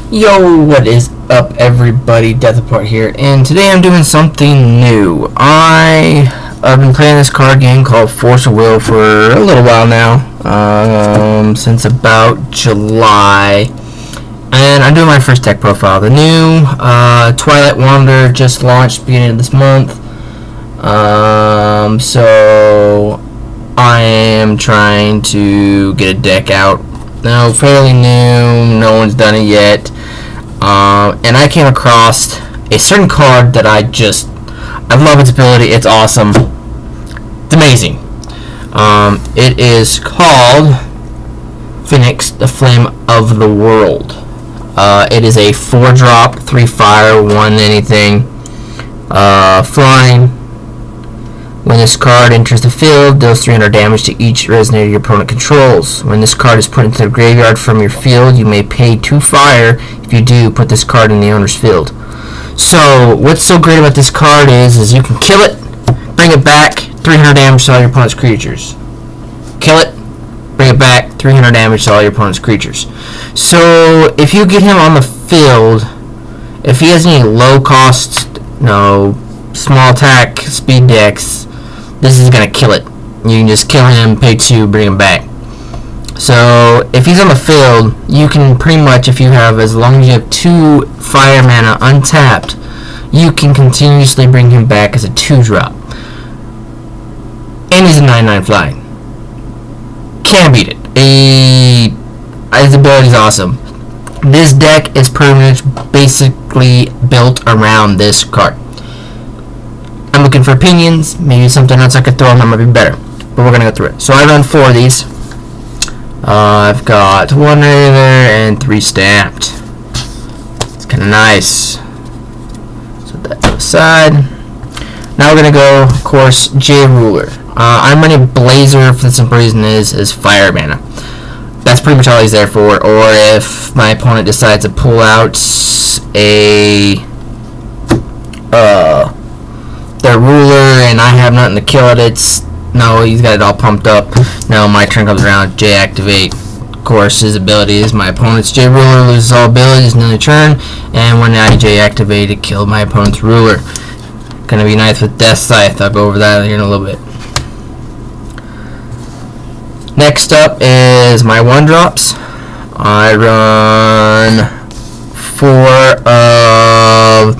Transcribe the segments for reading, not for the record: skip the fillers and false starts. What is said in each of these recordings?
Yo, what is up, everybody? Death Apart here, and today I'm doing something new. I've been playing this card game called Force of Will for a little while now, since about July, and I'm doing my first deck profile. The new Twilight Wanderer just launched beginning of this month, so I am trying to get a deck out. No, fairly new, no one's done it yet. And I came across a certain card that I love its ability. It's awesome. It's amazing. It is called Phoenix, the Flame of the World. It is a 4-drop, 3 fire, 1 anything, flying. When this card enters the field, deals 300 damage to each resonator your opponent controls. When this card is put into the graveyard from your field, you may pay 2 fire. If you do, put this card in the owner's field. So, what's so great about this card is you can kill it, bring it back, 300 damage to all your opponent's creatures. Kill it, bring it back, 300 damage to all your opponent's creatures. So, if you get him on the field, if he has any low cost, small attack, speed decks, this is gonna kill it. You can just kill him, pay 2, bring him back. So if he's on the field, you can pretty much, if you have, as long as you have 2 fire mana untapped, you can continuously bring him back as a 2-drop. And he's a 9/9 flying. Can't beat it. His ability is awesome. This deck is pretty much basically built around this card. I'm looking for opinions. Maybe something else I could throw on that might be better. But we're going to go through it. So I run 4 of these. I've got 1 regular and 3 stamped. It's kind of nice. So that to the side. Now we're going to go, of course, J Ruler. I'm running Blazer for the simple reason is fire mana. That's pretty much all he's there for. Or if my opponent decides to pull out their ruler and I have nothing to kill it, he's got it all pumped up. Now my turn comes around, J activate. Of course, his ability is my opponent's J ruler loses all abilities in the turn, and when I J activate, it killed my opponent's ruler. Gonna be nice with Death Scythe. I'll go over that here in a little bit. Next up is my 1-drops. I run 4 of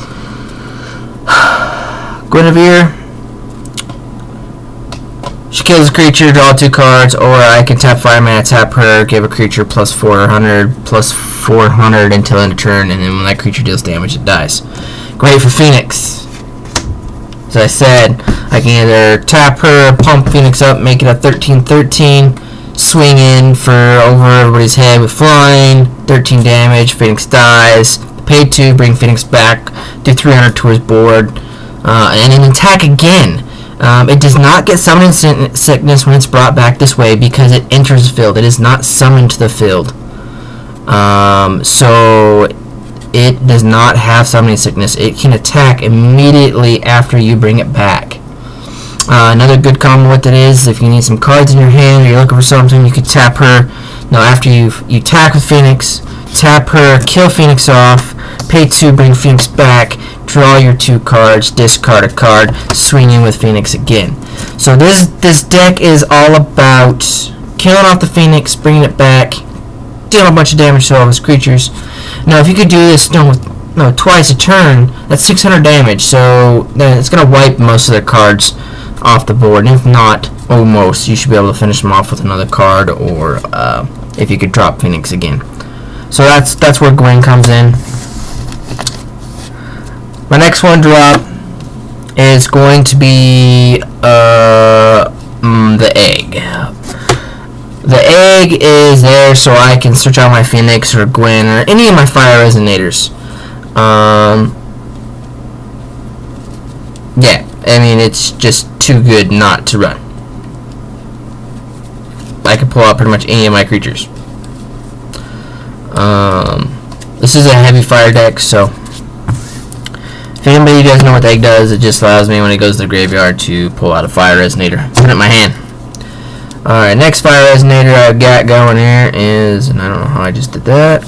Guinevere. She kills a creature, draw 2 cards, or I can tap fire mana, tap her, give a creature plus 400 until end of turn, and then when that creature deals damage, it dies. Great for Phoenix. As I said, I can either tap her, pump Phoenix up, make it a 13/13, swing in for over everybody's head with flying, 13 damage, Phoenix dies, pay 2, bring Phoenix back, do 300 to his board, and then attack again. It does not get summoning sickness when it's brought back this way because it enters the field. It is not summoned to the field. So it does not have summoning sickness. It can attack immediately after you bring it back. Another good combo with it is if you need some cards in your hand or you're looking for something, you can tap her. Now after you attack with Phoenix, tap her, kill Phoenix off, pay 2, bring Phoenix back, draw your 2 cards, discard a card, swing in with Phoenix again. So this deck is all about killing off the Phoenix, bringing it back, dealing a bunch of damage to all of his creatures. Now if you could do this twice a turn, that's 600 damage, so then it's going to wipe most of their cards off the board, and if not, almost, you should be able to finish them off with another card, or if you could drop Phoenix again. So that's where Gwen comes in. My next 1-drop is going to be the egg. The egg is there so I can search out my Phoenix or Gwen or any of my fire resonators. Yeah, I mean, it's just too good not to run. I can pull out pretty much any of my creatures. This is a heavy fire deck, so if anybody doesn't know what the egg does, it just allows me when it goes to the graveyard to pull out a fire resonator, put it in my hand. Alright, next fire resonator I've got going here is, and I don't know how I just did that.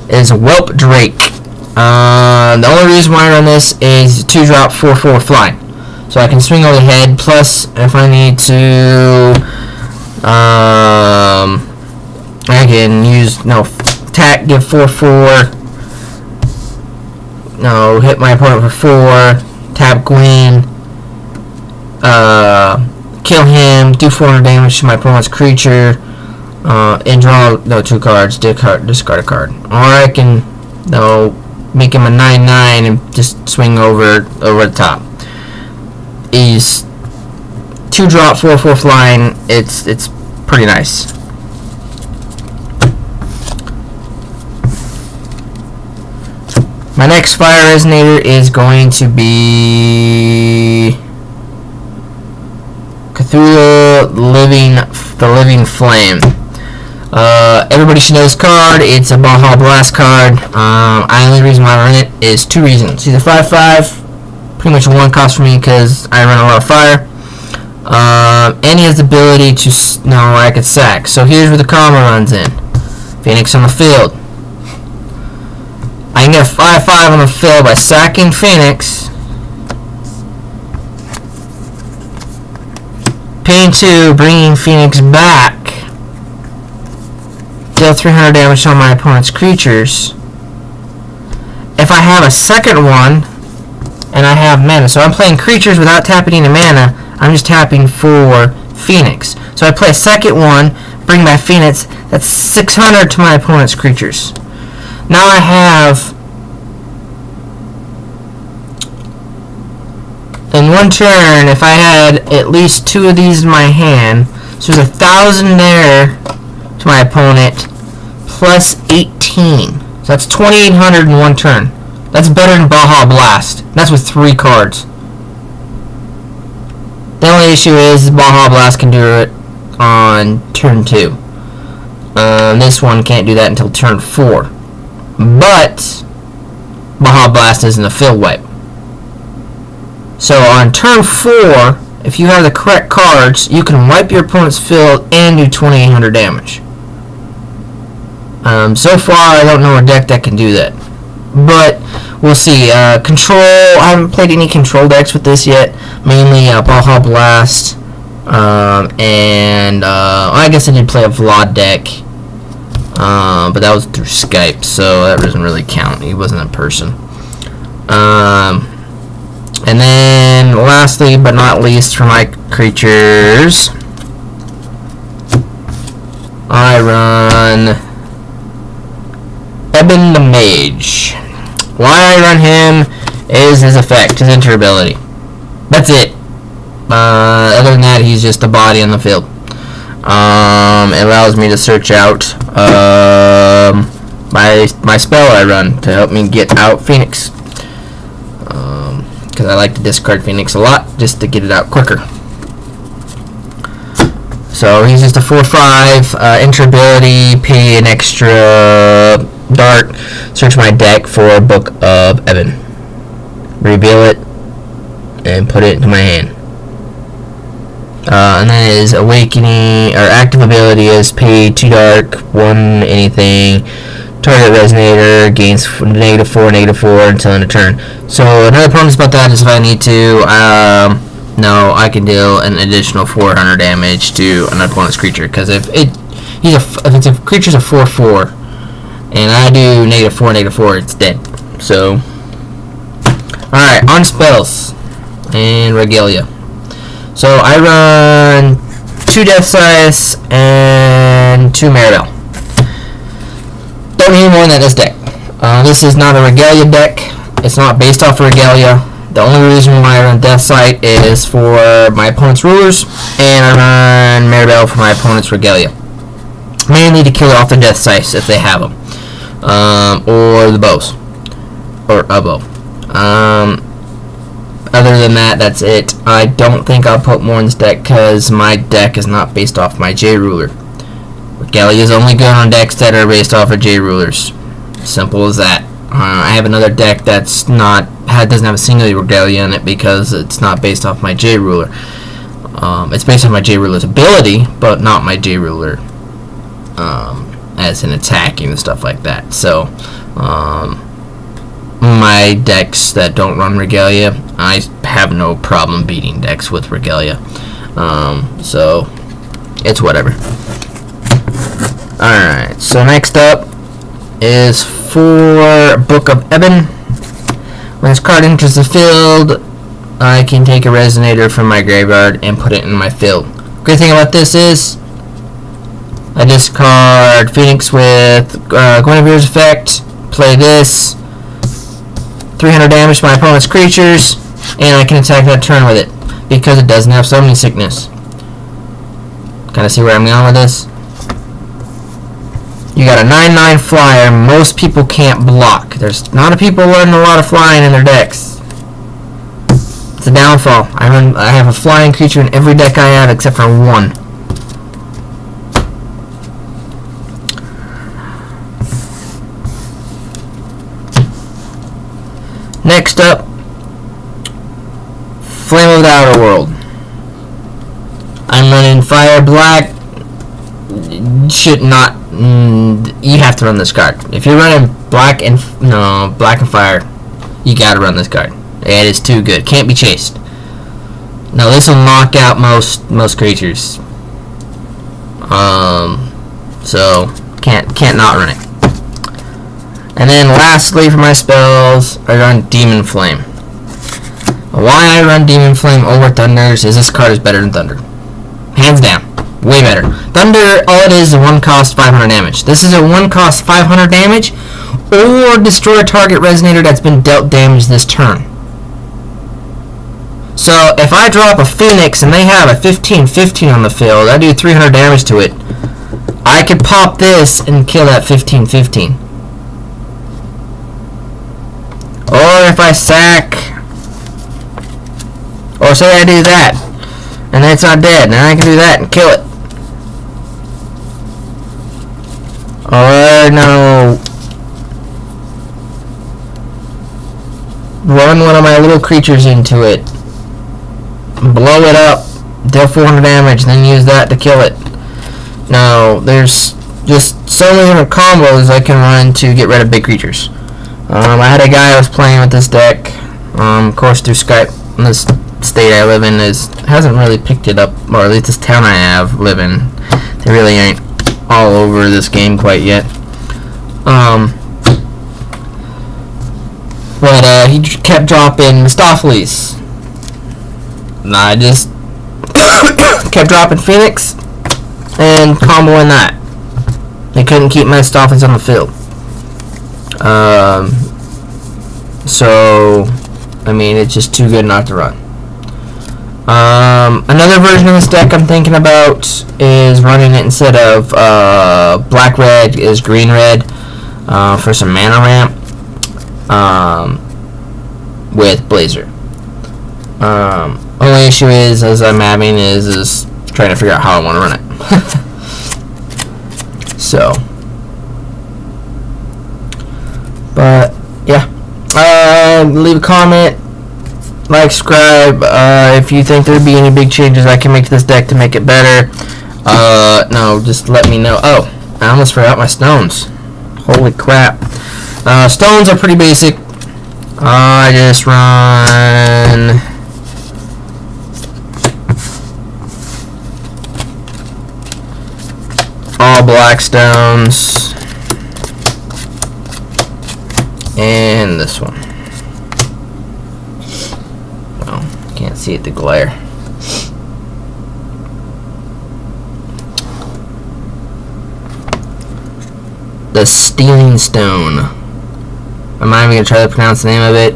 is Whelp Drake. The only reason why I run this is 2-drop 4/4 flying. So I can swing over the head, plus if I need to, I can use, attack, give 4/4, hit my opponent for 4, tap Gwyn, kill him, do 400 damage to my opponent's creature, and draw 2 cards, discard a card. Or I can, make him a 9/9 and just swing over the top. He's 2-drop 4/4 flying. It's pretty nice. My next fire resonator is going to be Cthulhu the Living Flame. Everybody should know this card. It's a Baja Blast card. The only reason why I run it is 2 reasons. He's a 5/5, pretty much a 1 cost for me because I run a lot of fire. And he has the ability to, I could sack. So here's where the combo runs in. Phoenix on the field. I can get a 5/5 on the field by sacking Phoenix. Paying 2, bringing Phoenix back. Deal 300 damage on my opponent's creatures. If I have a second one, and I have mana, so I'm playing creatures without tapping into mana, I'm just tapping for Phoenix. So I play a second one, bring my Phoenix, that's 600 to my opponent's creatures. Now I have, in one turn, if I had at least 2 of these in my hand, so there's 1,000 there to my opponent, plus 18. So that's 2,800 in one turn. That's better than Baja Blast. That's with 3 cards. The only issue is Baja Blast can do it on turn 2. This one can't do that until turn 4. But Baja Blast isn't a field wipe. So on turn 4, if you have the correct cards, you can wipe your opponent's field and do 2,800 damage. So far, I don't know a deck that can do that. But we'll see. Control, I haven't played any control decks with this yet. Mainly Baja Blast. I guess I did play a Vlad deck. But that was through Skype, so that doesn't really count. He wasn't in person. And then, lastly but not least, for my creatures, I run Eben the Mage. Why I run him is his effect, his enter ability. That's it. Other than that, he's just a body on the field. It allows me to search out my spell I run to help me get out Phoenix. Because I like to discard Phoenix a lot just to get it out quicker. So he's just a 4/5, enter ability, pay an extra dark, search my deck for a Book of Eben, reveal it, and put it into my hand. And then his awakening, or active ability is pay 2 dark, 1 anything, target resonator, gains -4 until end of turn. So another promise about that is if I need to, I can deal an additional 400 damage to an opponent's creature, because if it's a creature's a 4/4, and I do -4, it's dead. So, alright, on spells and Regalia. So I run 2 Death Size and 2 Maribel. Don't need more than this deck. This is not a Regalia deck. It's not based off of Regalia. The only reason why I run Death Sight is for my opponent's rulers, and I run Maribel for my opponent's Regalia. Mainly to kill off the Death Sights if they have them. Or the bows. Or a bow. Other than that, that's it. I don't think I'll put more in this deck because my deck is not based off my J-Ruler. Regalia is only good on decks that are based off of J-Rulers. Simple as that. I have another deck that's doesn't have a single Regalia in it because it's not based off my J-Ruler. It's based on my J-Ruler's ability, but not my J-Ruler as in attacking and stuff like that. So my decks that don't run Regalia, I have no problem beating decks with Regalia. So it's whatever. Alright, so next up is for Book of Eben. When this card enters the field, I can take a Resonator from my graveyard and put it in my field. Great thing about this is I discard Phoenix with Guinevere's effect, play this, 300 damage to my opponent's creatures, and I can attack that turn with it because it doesn't have Summoning Sickness. Kind of see where I'm going with this? You got a 9/9 flyer. Most people can't block. There's not a people running a lot of flying in their decks. It's a downfall. I have a flying creature in every deck I have except for one. Next up, Flame of the Outer World. I'm running Fire Black. Should not. You have to run this card. If you're running Black and Fire, you gotta run this card. It is too good. Can't be chased. Now this will knock out most creatures. So can't not run it. And then lastly for my spells, I run Demon Flame. Why I run Demon Flame over Thunders is this card is better than Thunder. Hands down. Way better. Thunder, all it is 1 cost 500 damage. This is a 1 cost 500 damage, or destroy a target Resonator that's been dealt damage this turn. So if I drop a Phoenix and they have a 15/15 on the field, I do 300 damage to it. I could pop this and kill that 15/15. Or if I sack, or say I do that, and it's not dead, and I can do that and kill it. Or no, run one of my little creatures into it, blow it up, deal 400 damage, then use that to kill it. Now, there's just so many different combos I can run to get rid of big creatures. I had a guy I was playing with this deck, of course through Skype. In this state I live in hasn't really picked it up, or at least this town I have live in. They really ain't all over this game quite yet. But he kept dropping Mistopheles. And I just kept dropping Phoenix and comboing that. They couldn't keep Mistopheles on the field. So, I mean, it's just too good not to run. Another version of this deck I'm thinking about is running it instead of black-red is green-red for some mana ramp with Blazer. Only issue is, as I'm having, is trying to figure out how I want to run it. So, but yeah, leave a comment, like, subscribe. If you think there'd be any big changes I can make to this deck to make it better, no, just let me know. Oh, I almost forgot my stones. Holy crap. Stones are pretty basic. I just run all black stones and this one. Oh, can't see it, the glare. The Stealing Stone. I'm not even going to try to pronounce the name of it.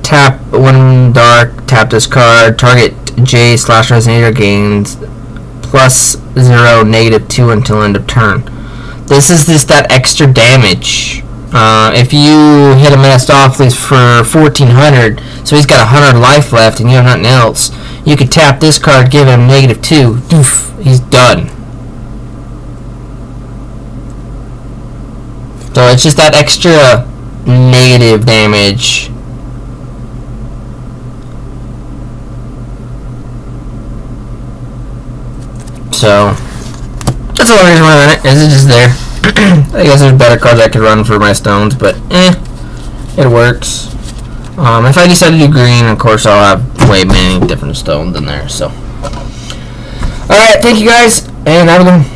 Tap 1 dark, tap this card, target J/Resonator gains +0, -2 until end of turn. This is just that extra damage. If you hit a Mistopheles for 1400, so he's got 100 life left and you have nothing else, you could tap this card, give him -2, doof, he's done. So it's just that extra negative damage. So that's the only reason why I run it, is it's just there. I guess there's better cards I could run for my stones, but it works. If I decide to do green, of course I'll have way many different stones in there, so. Alright, thank you guys, and have a good one.